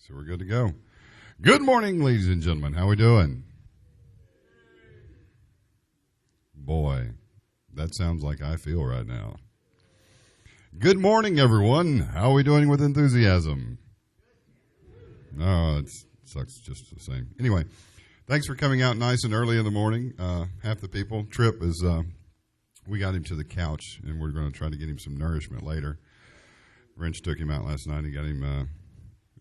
So we're good to go. Good morning, ladies and gentlemen. How we doing? Boy, that sounds like I feel right now. Good morning, everyone. How are we doing with enthusiasm? Oh, it sucks just the same. Anyway, thanks for coming out nice and early in the morning. Half the people. Trip is, we got him to the couch, and we're going to try to get him some nourishment later. Wrench took him out last night and got him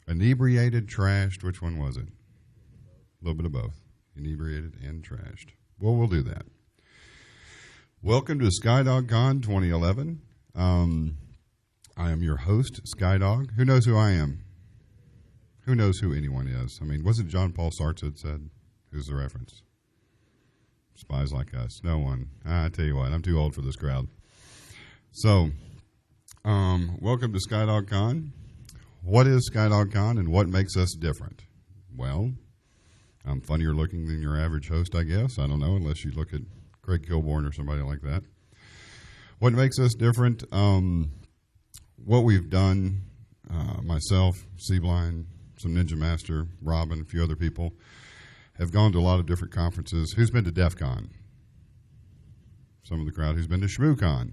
inebriated, trashed. Which one was it? A little bit of both. Inebriated and trashed. Well, we'll do that. Welcome to SkyDogCon 2011. I am your host, SkyDog. Who knows who I am? Who knows who anyone is? I mean, wasn't John Paul Sartre that said, who's the reference? Spies like us. No one. I tell you what, I'm too old for this crowd. So, welcome to SkyDogCon. What is SkyDogCon and what makes us different? Well, I'm funnier looking than your average host, I guess. I don't know, unless you look at Craig Kilborn or somebody like that. What makes us different? What we've done, myself, Seablind, some Ninja Master, Robin, a few other people, have gone to a lot of different conferences. Who's been to DEF CON? Some of the crowd. Who's been to ShmooCon?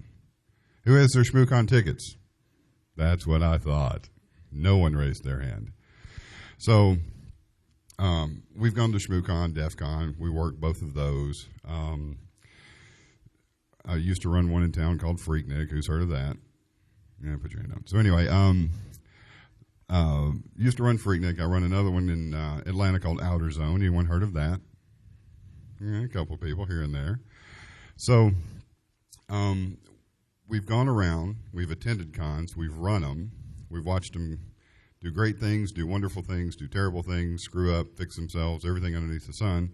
Who has their ShmooCon tickets? That's what I thought. No one raised their hand. So we've gone to ShmooCon, DEF CON. We worked both of those. I used to run one in town called Freaknik. Who's heard of that? Yeah, put your hand down. So anyway, used to run Freaknik. I run another one in Atlanta called Outer Zone. Anyone heard of that? Yeah, a couple people here and there. So we've gone around. We've attended cons. We've run them. We've watched them do great things, do wonderful things, do terrible things, screw up, fix themselves, everything underneath the sun.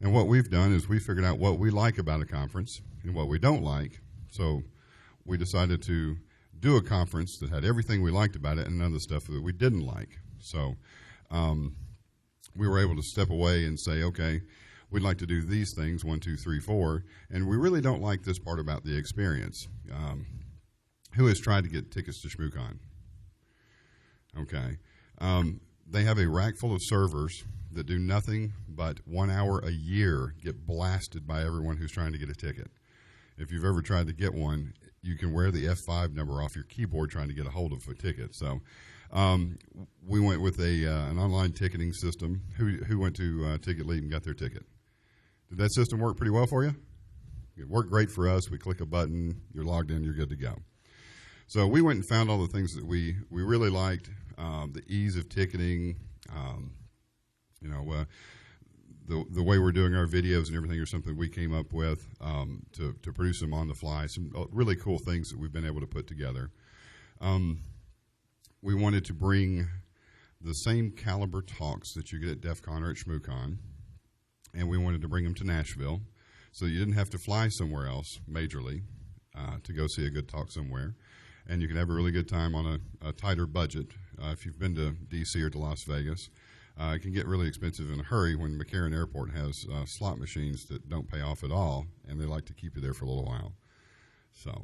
And what we've done is we figured out what we like about a conference and what we don't like. So we decided to do a conference that had everything we liked about it and none of the stuff that we didn't like. So we were able to step away and say, okay, we'd like to do these things, 1, 2, 3, 4, and we really don't like this part about the experience. Who has tried to get tickets to ShmooCon? Okay. They have a rack full of servers that do nothing but 1 hour a year get blasted by everyone who's trying to get a ticket. If you've ever tried to get one, you can wear the F5 number off your keyboard trying to get a hold of a ticket. So we went with an online ticketing system. Who went to Ticket Lead and got their ticket? Did that system work pretty well for you? It worked great for us. We click a button, you're logged in, you're good to go. So we went and found all the things that we really liked, the ease of ticketing, the way we're doing our videos and everything are something we came up with to produce them on the fly. Some really cool things that we've been able to put together. We wanted to bring the same caliber talks that you get at DEF CON or at ShmooCon, and we wanted to bring them to Nashville so you didn't have to fly somewhere else majorly to go see a good talk somewhere. And you can have a really good time on a tighter budget. If you've been to D.C. or to Las Vegas, it can get really expensive in a hurry when McCarran Airport has slot machines that don't pay off at all, and they like to keep you there for a little while. So,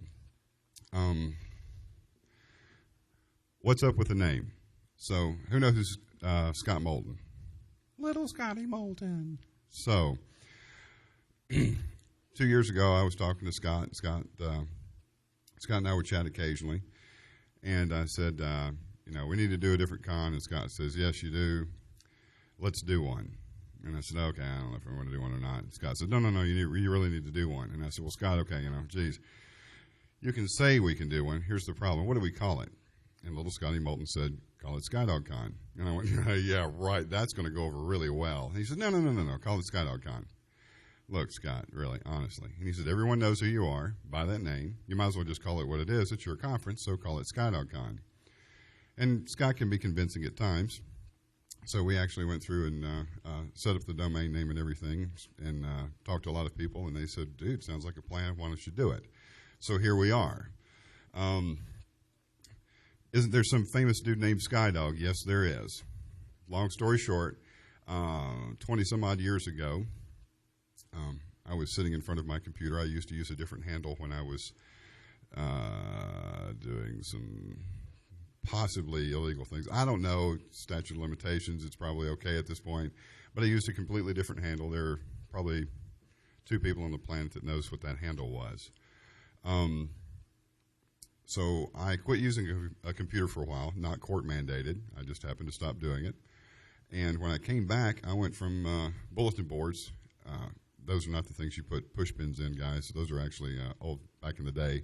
what's up with the name? So, who knows who's Scott Molten? Little Scotty Molten. So, 2 years ago, I was talking to Scott. Scott and I would chat occasionally, and I said, we need to do a different con, and Scott says, yes, you do. Let's do one. And I said, okay, I don't know if I want to do one or not. And Scott said, no, you really need to do one. And I said, well, Scott, okay, geez, you can say we can do one. Here's the problem. What do we call it? And little Scotty Molten said, call it SkyDogCon. And I went, yeah, right, that's going to go over really well. And he said, no, call it SkyDogCon. Look, Scott, really, honestly. And he said, everyone knows who you are by that name. You might as well just call it what it is. It's your conference, so call it SkyDogCon. And Scott can be convincing at times. So we actually went through and set up the domain name and everything and talked to a lot of people. And they said, dude, sounds like a plan. Why don't you do it? So here we are. Isn't there some famous dude named SkyDog? Yes, there is. Long story short, 20-some-odd years ago, I was sitting in front of my computer. I used to use a different handle when I was doing some possibly illegal things. I don't know, statute of limitations, it's probably okay at this point, but I used a completely different handle. There are probably 2 people on the planet that knows what that handle was. So I quit using a computer for a while, not court mandated. I just happened to stop doing it. And when I came back, I went from bulletin boards. Those are not the things you put push pins in, guys. Those are actually old back in the day.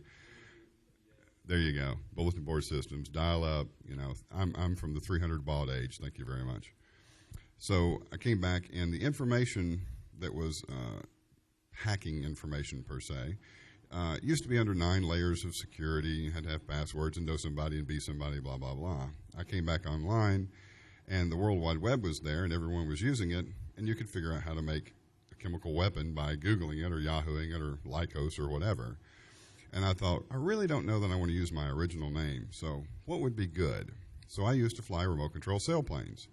There you go. Bulletin board systems, dial up. You know, I'm from the 300 baud age. Thank you very much. So I came back, and the information that was hacking information per se used to be under 9 layers of security. You had to have passwords and know somebody and be somebody, blah, blah, blah. I came back online, and the World Wide Web was there, and everyone was using it, and you could figure out how to make a chemical weapon by Googling it or Yahooing it or Lycos or whatever. And I thought, I really don't know that I want to use my original name, so what would be good? So I used to fly remote control sailplanes.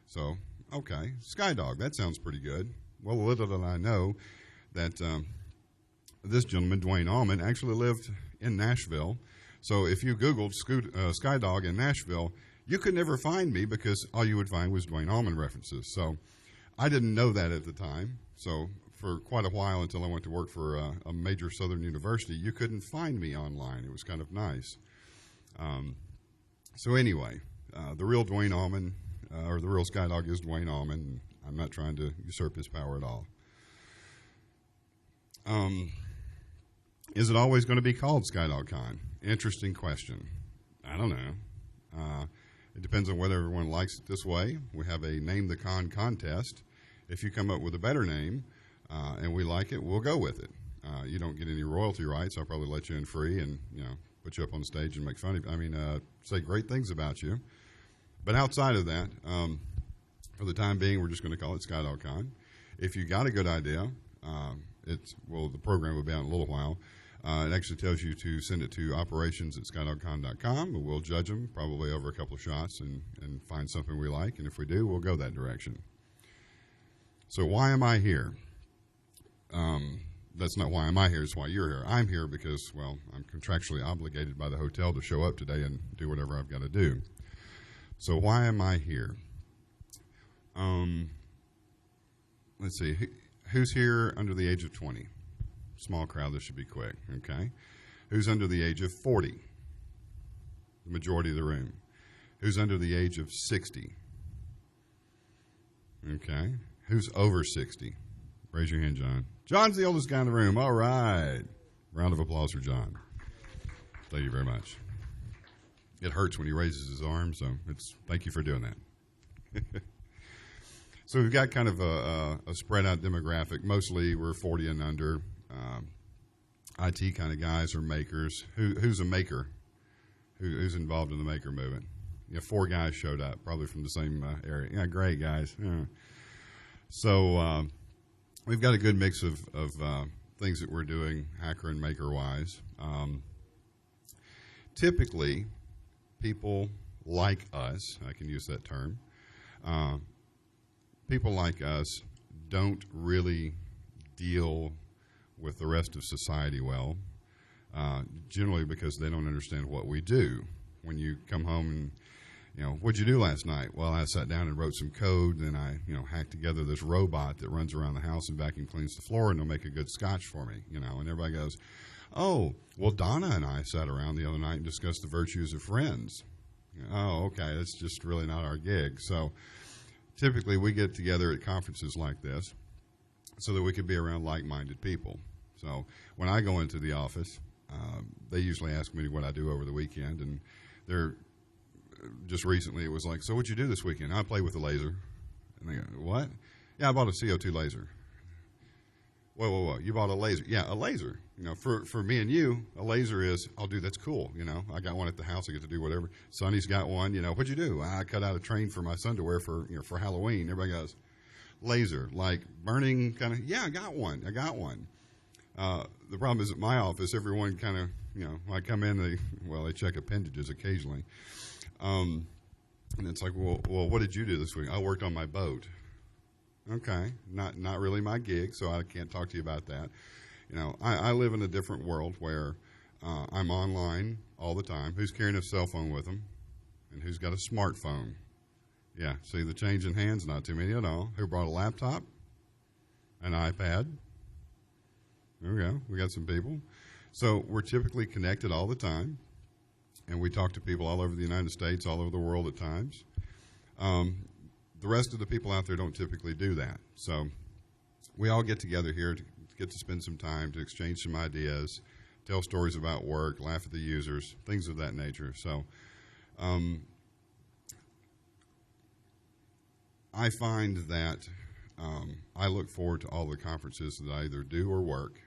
So, okay, SkyDog, that sounds pretty good. Well, little did I know that this gentleman, Duane Allman, actually lived in Nashville. So if you Googled SkyDog in Nashville, you could never find me because all you would find was Duane Allman references. So I didn't know that at the time. So for quite a while, until I went to work for a major southern university, you couldn't find me online. It was kind of nice. So anyway, the real Duane Allman, or the real SkyDog, is Duane Allman. And I'm not trying to usurp his power at all. Is it always going to be called SkyDogCon? Interesting question. I don't know. It depends on whether everyone likes it this way. We have a Name the Con contest. If you come up with a better name and we like it, we'll go with it. You don't get any royalty rights. I'll probably let you in free and, you know, put you up on stage and make fun of you. I mean, say great things about you. But outside of that, for the time being, we're just going to call it SkyDogCon. If you got a good idea, the program will be out in a little while. It actually tells you to send it to operations@skydogcon.com, and we'll judge them probably over a couple of shots and find something we like. And if we do, we'll go that direction. So why am I here? That's not why am I here, it's why you're here. I'm here because, well, I'm contractually obligated by the hotel to show up today and do whatever I've got to do. So why am I here? Let's see. Who's here under the age of 20? Small crowd, this should be quick, okay? Who's under the age of 40? The majority of the room. Who's under the age of 60? Okay. Who's over 60? Raise your hand, John. John's the oldest guy in the room. All right. Round of applause for John. Thank you very much. It hurts when he raises his arm, so thank you for doing that. So we've got kind of a spread out demographic. Mostly we're 40 and under. IT kind of guys or makers. Who's a maker? Who's involved in the maker movement? 4 guys showed up, probably from the same area. Yeah, great guys. Yeah. So we've got a good mix of things that we're doing, hacker and maker wise. Typically, people like us, I can use that term, people like us don't really deal with the rest of society well, generally because they don't understand what we do. When you come home and, what'd you do last night? Well, I sat down and wrote some code, and I, hacked together this robot that runs around the house and vacuum cleans the floor, and it'll make a good scotch for me, and everybody goes, oh, well, Donna and I sat around the other night and discussed the virtues of friends. Oh, okay, that's just really not our gig. So typically we get together at conferences like this so that we can be around like-minded people. So when I go into the office, they usually ask me what I do over the weekend, and just recently it was like, so what'd you do this weekend? I play with a laser. And they go, what? Yeah, I bought a CO2 laser. Whoa, you bought a laser? Yeah, a laser. For me and you, a laser is, oh, dude, that's cool. I got one at the house. I get to do whatever. Sonny's got one. What'd you do? I cut out a train for my son to wear for Halloween. Everybody goes, laser, like burning kind of, yeah, I got one. The problem is at my office, everyone kind of, when I come in, they check appendages occasionally. And it's like, well, what did you do this week? I worked on my boat. Okay, not really my gig, so I can't talk to you about that. I live in a different world where I'm online all the time. Who's carrying a cell phone with them? And who's got a smartphone? Yeah, see the change in hands? Not too many at all. Who brought a laptop? An iPad? There we go. We got some people. So we're typically connected all the time, and we talk to people all over the United States, all over the world at times. The rest of the people out there don't typically do that. So we all get together here to get to spend some time, to exchange some ideas, tell stories about work, laugh at the users, things of that nature. So I find that I look forward to all the conferences that I either do or work.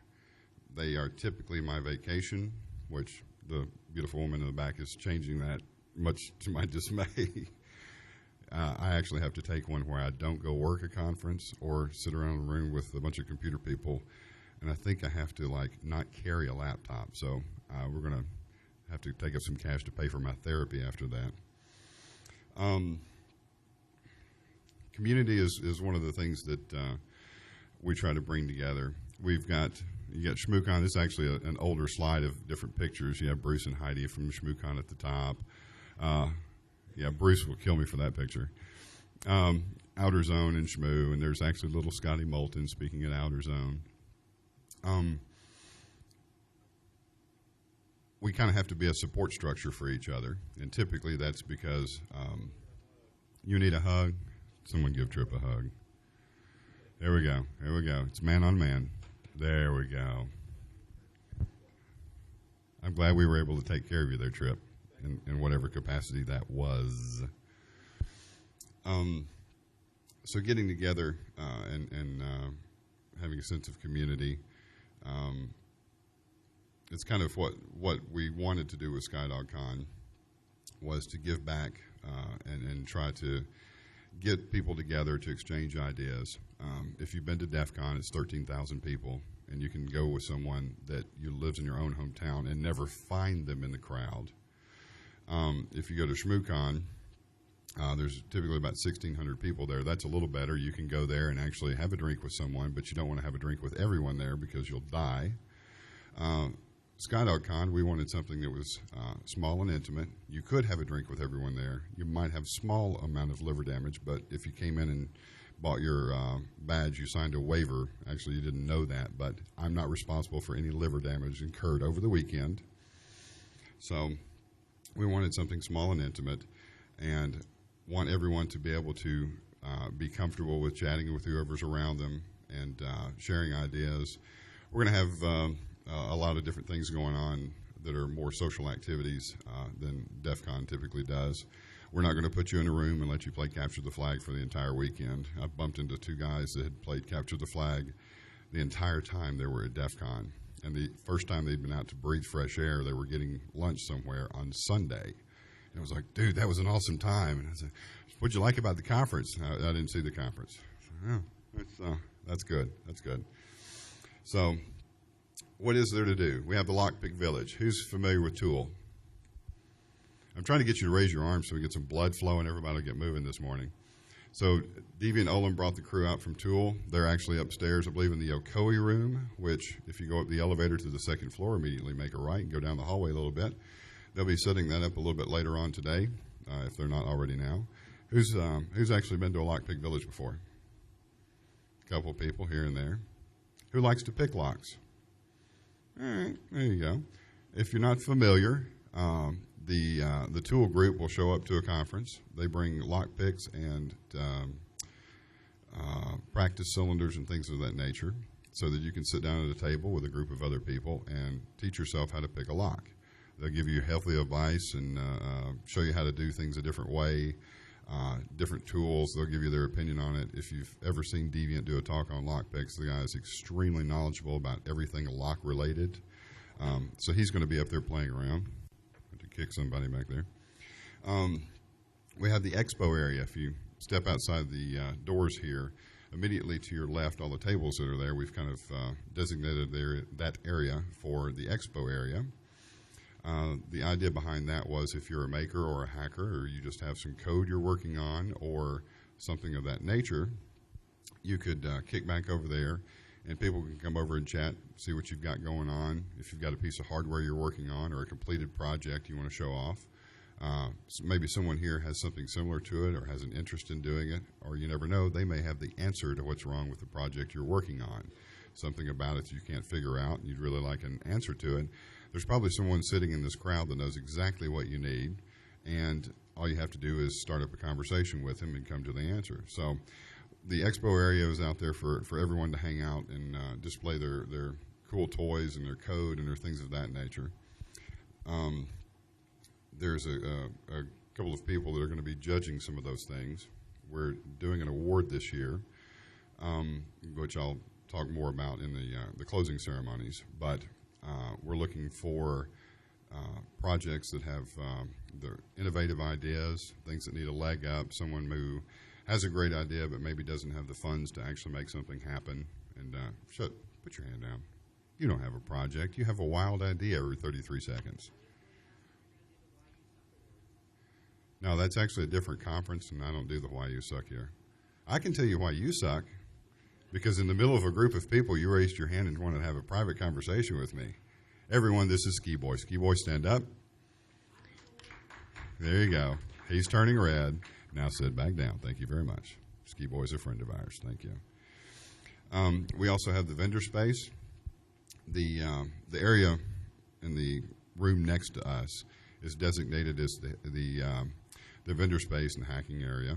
They are typically my vacation, which the beautiful woman in the back is changing that, much to my dismay. I actually have to take one where I don't go work a conference or sit around in a room with a bunch of computer people, and I think I have to not carry a laptop. So we're going to have to take up some cash to pay for my therapy after that. Community is one of the things that we try to bring together. You got ShmooCon. This is actually an older slide of different pictures. You have Bruce and Heidi from ShmooCon at the top. Yeah, Bruce will kill me for that picture. Outer Zone and Shmoo, and there's actually little Scotty Molten speaking at Outer Zone. We kind of have to be a support structure for each other, and typically that's because you need a hug. Someone give Trip a hug. There we go. There we go. It's man on man. There we go. I'm glad we were able to take care of you there, Trip, in whatever capacity that was. So getting together and having a sense of community, it's kind of what we wanted to do with SkyDogCon, was to give back and try to get people together to exchange ideas. If you've been to DEF CON, it's 13,000 people, and you can go with someone that lives in your own hometown and never find them in the crowd. If you go to ShmooCon, there's typically about 1,600 people there. That's a little better. You can go there and actually have a drink with someone, but you don't want to have a drink with everyone there because you'll die. SkyDogCon, we wanted something that was small and intimate. You could have a drink with everyone there. You might have small amount of liver damage, but if you came in and bought your badge, you signed a waiver. Actually, you didn't know that, but I'm not responsible for any liver damage incurred over the weekend. So we wanted something small and intimate, and want everyone to be able to be comfortable with chatting with whoever's around them and sharing ideas. We're going to have a lot of different things going on that are more social activities than DEF CON typically does. We're not going to put you in a room and let you play Capture the Flag for the entire weekend. I've bumped into two guys that had played Capture the Flag the entire time they were at DEF CON. And the first time they'd been out to breathe fresh air, they were getting lunch somewhere on Sunday. And I was like, dude, that was an awesome time. And I said, what'd you like about the conference? I didn't see the conference. I said, oh, that's good. That's good. So what is there to do? We have the Lockpick Village. Who's familiar with Tool? I'm trying to get you to raise your arms so we get some blood flowing. Everybody will get moving this morning. So Duane Allman brought the crew out from Tool. They're actually upstairs, I believe, in the Ocoee room, which if you go up the elevator to the second floor, immediately make a right and go down the hallway a little bit. They'll be setting that up a little bit later on today, if they're not already now. Who's actually been to a Lockpick Village before? A couple people here and there. Who likes to pick locks? All right, there you go. If you're not familiar, the Tool group will show up to a conference. They bring lock picks and practice cylinders and things of that nature so that you can sit down at a table with a group of other people and teach yourself how to pick a lock. They'll give you healthy advice and show you how to do things a different way, different tools. They'll give you their opinion on it. If you've ever seen Deviant do a talk on lock picks, the guy is extremely knowledgeable about everything lock related. So he's going to be up there playing around. To kick somebody back there. We have the Expo Area. If you step outside the doors here, immediately to your left, all the tables that are there, we've kind of designated that area for the Expo Area. The idea behind that was if you're a maker or a hacker, or you just have some code you're working on or something of that nature, you could kick back over there and people can come over and chat, see what you've got going on. If you've got a piece of hardware you're working on or a completed project you want to show off, Maybe someone here has something similar to it or has an interest in doing it, or you never know, they may have the answer to what's wrong with the project you're working on. Something about it you can't figure out and you'd really like an answer to it. There's probably someone sitting in this crowd that knows exactly what you need, and all you have to do is start up a conversation with him and come to the answer. So the Expo Area is out there for everyone to hang out and display their cool toys and their code and their things of that nature. There's a couple of people that are going to be judging some of those things. We're doing an award this year, which I'll talk more about in the closing ceremonies. But we're looking for projects that have the innovative ideas, things that need a leg up, someone who has a great idea but maybe doesn't have the funds to actually make something happen. And put your hand down. You don't have a project. You have a wild idea every 33 seconds. No, that's actually a different conference, and I don't do the why you suck here. I can tell you why you suck, because in the middle of a group of people, you raised your hand and wanted to have a private conversation with me. Everyone, this is Ski Boy. Ski Boy, stand up. There you go. He's turning red. Now sit back down. Thank you very much. Ski Boy's a friend of ours. Thank you. We also have the vendor space. The area in the room next to us is designated as the vendor space and hacking area.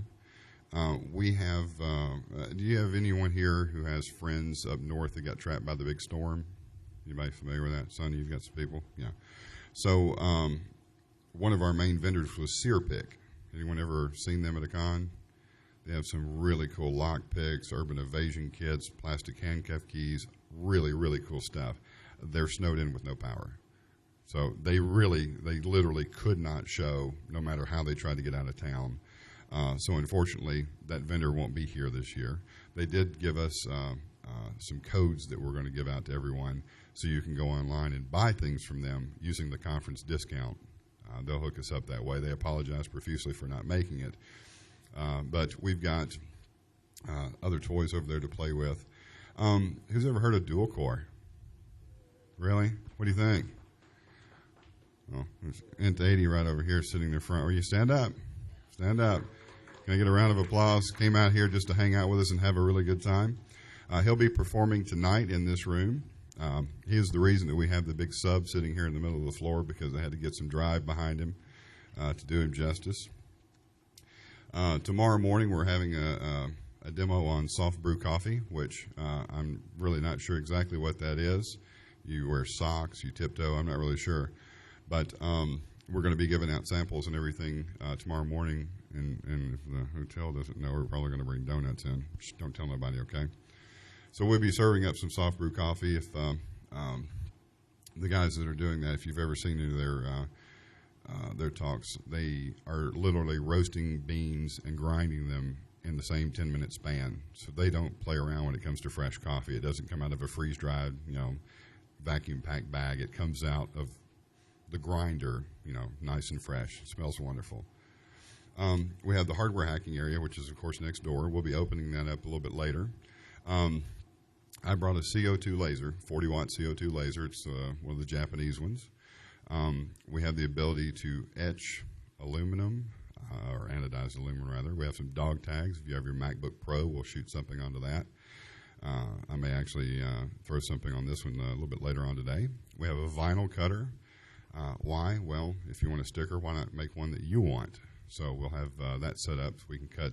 We have, do you have anyone here who has friends up north that got trapped by the big storm? Anybody familiar with that? Sonny, you've got some people? Yeah. So one of our main vendors was SearPick. Anyone ever seen them at a con? They have some really cool lockpicks, urban evasion kits, plastic handcuff keys, really, really cool stuff. They're snowed in with no power. So they literally could not show, no matter how they tried to get out of town. So unfortunately, that vendor won't be here this year. They did give us some codes that we're going to give out to everyone, so you can go online and buy things from them using the conference discount. They'll hook us up that way. They apologize profusely for not making it. But we've got other toys over there to play with. Who's ever heard of dual core? Really? What do you think? Oh, there's Int 80 right over here sitting in the front. Will you stand up? Stand up. Can I get a round of applause? Came out here just to hang out with us and have a really good time. He'll be performing tonight in this room. He is the reason that we have the big sub sitting here in the middle of the floor, because I had to get some drive behind him to do him justice. Tomorrow morning we're having a demo on soft brew coffee, which I'm really not sure exactly what that is. You wear socks, you tiptoe, I'm not really sure. But we're going to be giving out samples and everything tomorrow morning, and if the hotel doesn't know, we're probably going to bring donuts in. Just don't tell nobody, okay? So we'll be serving up some soft brew coffee. If the guys that are doing that, if you've ever seen any of their talks, they are literally roasting beans and grinding them in the same 10-minute span. So they don't play around when it comes to fresh coffee. It doesn't come out of a freeze-dried, vacuum-packed bag. It comes out of the grinder, nice and fresh. It smells wonderful. We have the hardware hacking area, which is, of course, next door. We'll be opening that up a little bit later. I brought a CO2 laser, 40-watt CO2 laser. It's one of the Japanese ones. We have the ability to etch aluminum, or anodized aluminum, rather. We have some dog tags. If you have your MacBook Pro, we'll shoot something onto that. I may actually throw something on this one a little bit later on today. We have a vinyl cutter. Why? Well, if you want a sticker, why not make one that you want? So we'll have that set up so we can cut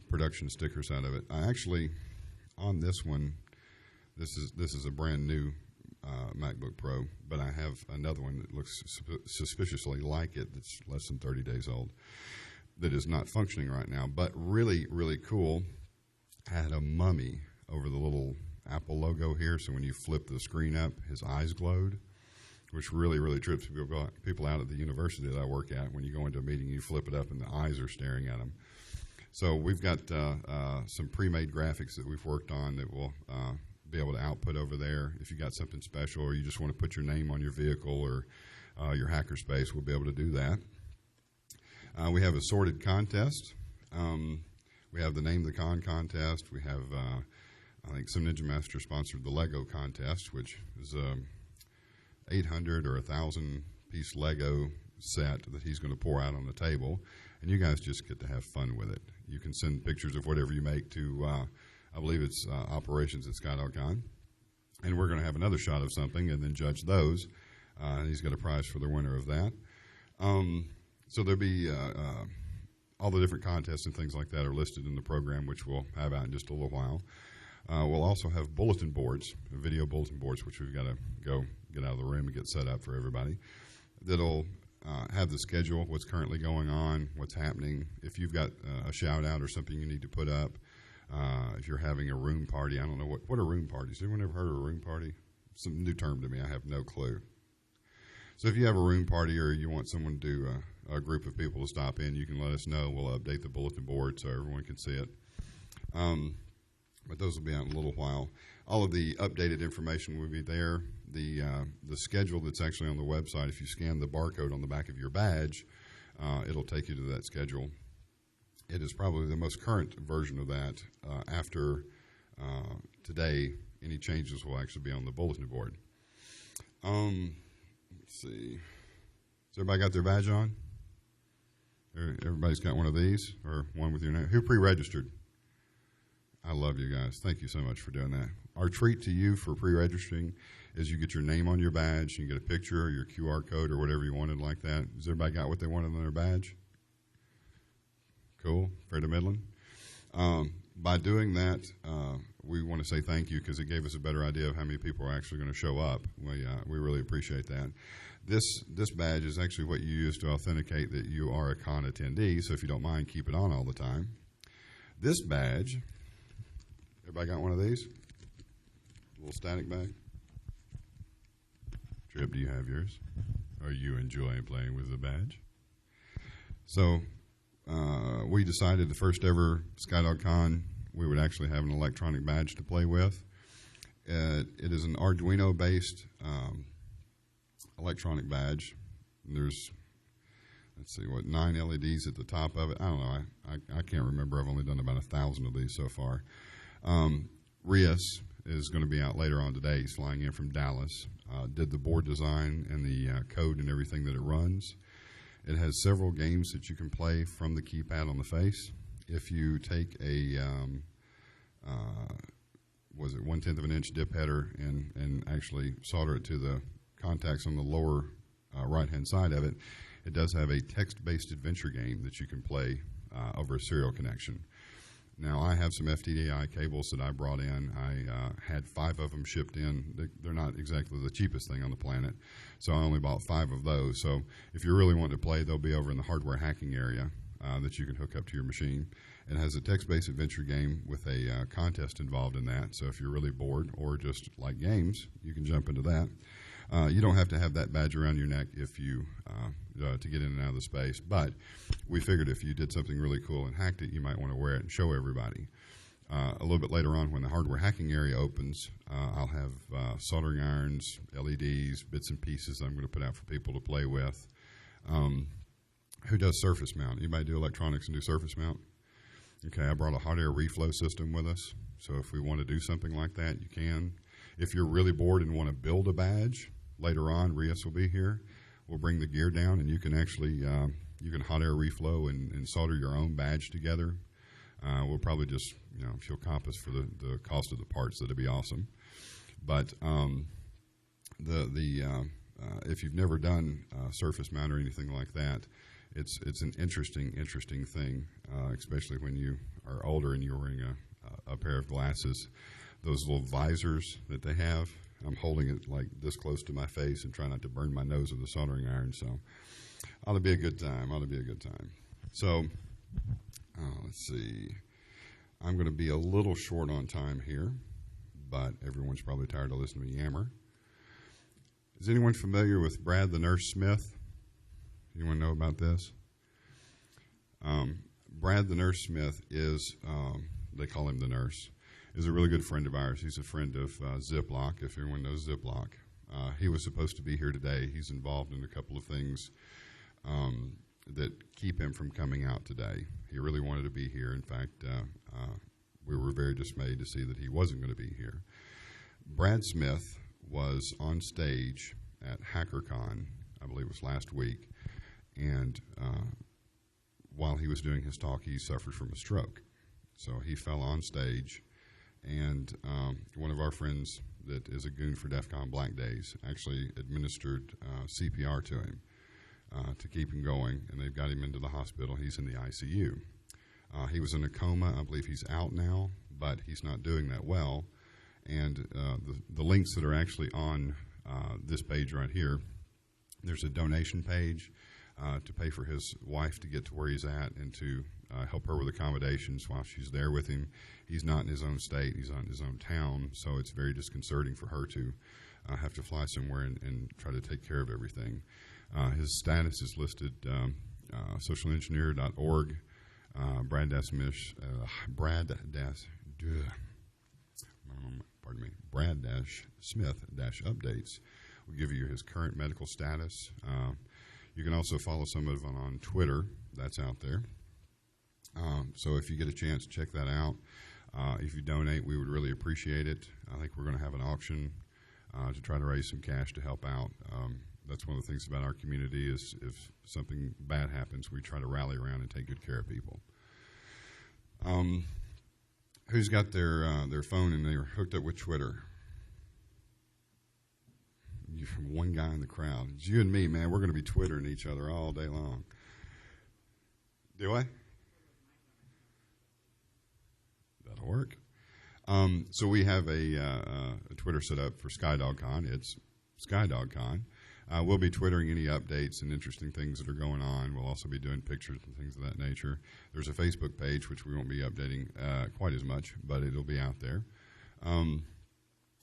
production stickers out of it. I actually, on this one, this is a brand new MacBook Pro, but I have another one that looks suspiciously like it that's less than 30 days old that is not functioning right now, but really, really cool. I had a mummy over the little Apple logo here, so when you flip the screen up, his eyes glowed, which really, really trips people out at the university that I work at. When you go into a meeting, you flip it up and the eyes are staring at them. So we've got some pre-made graphics that we've worked on that we'll be able to output over there. If you got something special or you just want to put your name on your vehicle or your hackerspace, we'll be able to do that. We have a sorted contest. We have the Name the Con contest. We have, I think, some Ninja Master sponsored the Lego contest, which is 800 or 1,000 piece Lego set that he's going to pour out on the table, and you guys just get to have fun with it. You can send pictures of whatever you make to, I believe it's operations at SkyDogCon, and we're going to have another shot of something and then judge those, and he's got a prize for the winner of that. So there'll be all the different contests and things like that are listed in the program, which we'll have out in just a little while. We'll also have bulletin boards, video bulletin boards, which we've got to go get out of the room and get set up for everybody. That'll have the schedule, what's currently going on, what's happening. If you've got a shout out or something you need to put up, if you're having a room party, I don't know what are room parties. Anyone ever heard of a room party? Some new term to me. I have no clue. So if you have a room party or you want someone to do a group of people to stop in, you can let us know. We'll update the bulletin board so everyone can see it. But those will be out in a little while. All of the updated information will be there. The schedule that's actually on the website, if you scan the barcode on the back of your badge, it'll take you to that schedule. It is probably the most current version of that. After today, any changes will actually be on the bulletin board. Let's see. Has everybody got their badge on? Everybody's got one of these or one with your name? Who pre-registered? I love you guys. Thank you so much for doing that. Our treat to you for pre-registering is you get your name on your badge, you get a picture, or your QR code, or whatever you wanted like that. Has everybody got what they wanted on their badge? Cool. Fair to Midland. By doing that, we want to say thank you because it gave us a better idea of how many people are actually going to show up. We really appreciate that. This badge is actually what you use to authenticate that you are a con attendee, so if you don't mind, keep it on all the time. This badge, everybody got one of these? A little static bag? Trip, do you have yours? Are you enjoying playing with the badge? So we decided the first ever SkyDogCon, we would actually have an electronic badge to play with. It is an Arduino-based electronic badge. There's, let's see, 9 LEDs at the top of it. I don't know. I can't remember. I've only done about 1,000 of these so far. Rias is going to be out later on today. He's flying in from Dallas. Did the board design and the code and everything that it runs. It has several games that you can play from the keypad on the face. If you take a, was it 1/10 of an inch dip header and actually solder it to the contacts on the lower right-hand side of it, it does have a text-based adventure game that you can play over a serial connection. Now, I have some FTDI cables that I brought in. I had 5 of them shipped in. They're not exactly the cheapest thing on the planet, so I only bought 5 of those. So if you really want to play, they'll be over in the hardware hacking area that you can hook up to your machine. It has a text-based adventure game with a contest involved in that, so if you're really bored or just like games, you can jump into that. You don't have to have that badge around your neck if you to get in and out of the space, but we figured if you did something really cool and hacked it, you might want to wear it and show everybody. A little bit later on, when the hardware hacking area opens, I'll have soldering irons, LEDs, bits and pieces I'm going to put out for people to play with. Who does surface mount? Anybody do electronics and do surface mount? Okay, I brought a hot air reflow system with us, so if we want to do something like that, you can. If you're really bored and want to build a badge, later on, Rias will be here. We'll bring the gear down, and you can actually you can hot air reflow and solder your own badge together. We'll probably just, if you'll comp us for the cost of the parts, that'd be awesome. But if you've never done surface mount or anything like that, it's an interesting thing, especially when you are older and you're wearing a pair of glasses. Those little visors that they have, I'm holding it like this close to my face and trying not to burn my nose with a soldering iron. So ought to be a good time. So let's see. I'm going to be a little short on time here, but everyone's probably tired of listening to me yammer. Is anyone familiar with Brad the Nurse Smith? Anyone know about this? Brad the Nurse Smith is, they call him the nurse, is a really good friend of ours. He's a friend of Ziploc, if everyone knows Ziploc. He was supposed to be here today. He's involved in a couple of things that keep him from coming out today. He really wanted to be here. In fact, we were very dismayed to see that he wasn't going to be here. Brad Smith was on stage at HackerCon, I believe it was last week, and while he was doing his talk, he suffered from a stroke. So he fell on stage, and one of our friends that is a goon for DEF CON Black Days actually administered CPR to him to keep him going, and they've got him into the hospital. He's in the ICU. He was in a coma. I believe he's out now, but he's not doing that well. And the links that are actually on this page right here, there's a donation page to pay for his wife to get to where he's at and to help her with accommodations while she's there with him. He's not in his own state. He's not in his own town, so it's very disconcerting for her to have to fly somewhere and try to take care of everything. His status is listed, socialengineer.org, Brad-Smith-updates will give you his current medical status. You can also follow some of them on Twitter. That's out there. So if you get a chance, check that out. If you donate, we would really appreciate it. I think we're going to have an auction to try to raise some cash to help out. That's one of the things about our community is if something bad happens, we try to rally around and take good care of people. Who's got their phone and they're hooked up with Twitter? One guy in the crowd. It's you and me, man. We're going to be Twittering each other all day long. Do I? That'll work. So we have a Twitter set up for SkyDogCon. It's SkyDogCon. We'll be Twittering any updates and interesting things that are going on. We'll also be doing pictures and things of that nature. There's a Facebook page, which we won't be updating quite as much, but it'll be out there.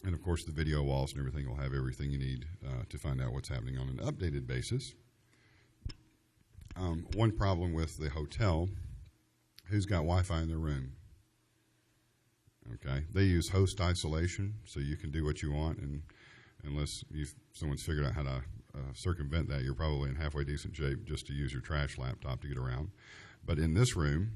And, of course, the video walls and everything will have everything you need to find out what's happening on an updated basis. One problem with the hotel, who's got Wi-Fi in their room? Okay. They use host isolation, so you can do what you want, and unless someone's figured out how to circumvent that, you're probably in halfway decent shape just to use your trash laptop to get around. But in this room,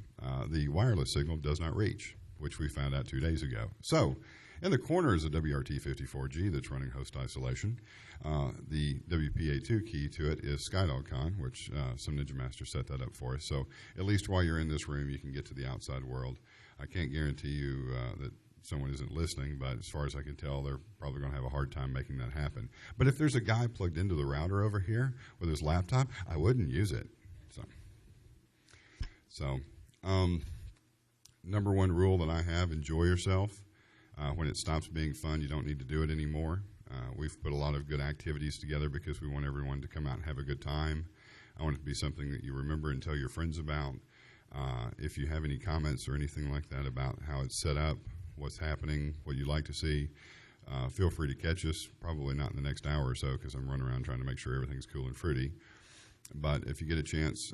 the wireless signal does not reach, which we found out 2 days ago. So in the corner is a WRT54G that's running host isolation. The WPA2 key to it is SkyDogCon, which some Ninja Master set that up for us. So at least while you're in this room, you can get to the outside world. I can't guarantee you that someone isn't listening, but as far as I can tell, they're probably going to have a hard time making that happen. But if there's a guy plugged into the router over here with his laptop, I wouldn't use it. So number one rule that I have, enjoy yourself. When it stops being fun, you don't need to do it anymore. We've put a lot of good activities together because we want everyone to come out and have a good time. I want it to be something that you remember and tell your friends about. If you have any comments or anything like that about how it's set up, what's happening, what you'd like to see, feel free to catch us. Probably not in the next hour or so because I'm running around trying to make sure everything's cool and fruity. But if you get a chance,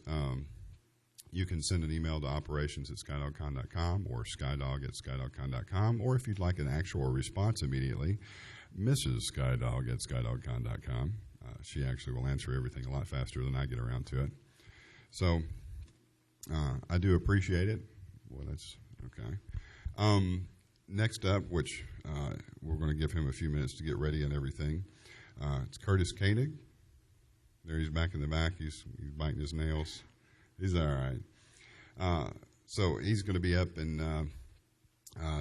you can send an email to operations@skydogcon.com or skydog@skydogcon.com, or if you'd like an actual response immediately, Mrs. SkyDog@skydogcon.com. She actually will answer everything a lot faster than I get around to it. So I do appreciate it. Well, that's okay. Next up, which we're going to give him a few minutes to get ready and everything, it's Curtis Koenig. There he's back in the back. He's biting his nails. He's all right. So he's going to be up and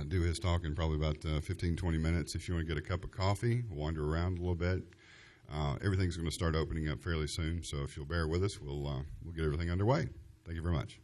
do his talk in probably about 15, 20 minutes. If you want to get a cup of coffee, wander around a little bit. Everything's going to start opening up fairly soon, so if you'll bear with us, we'll get everything underway. Thank you very much.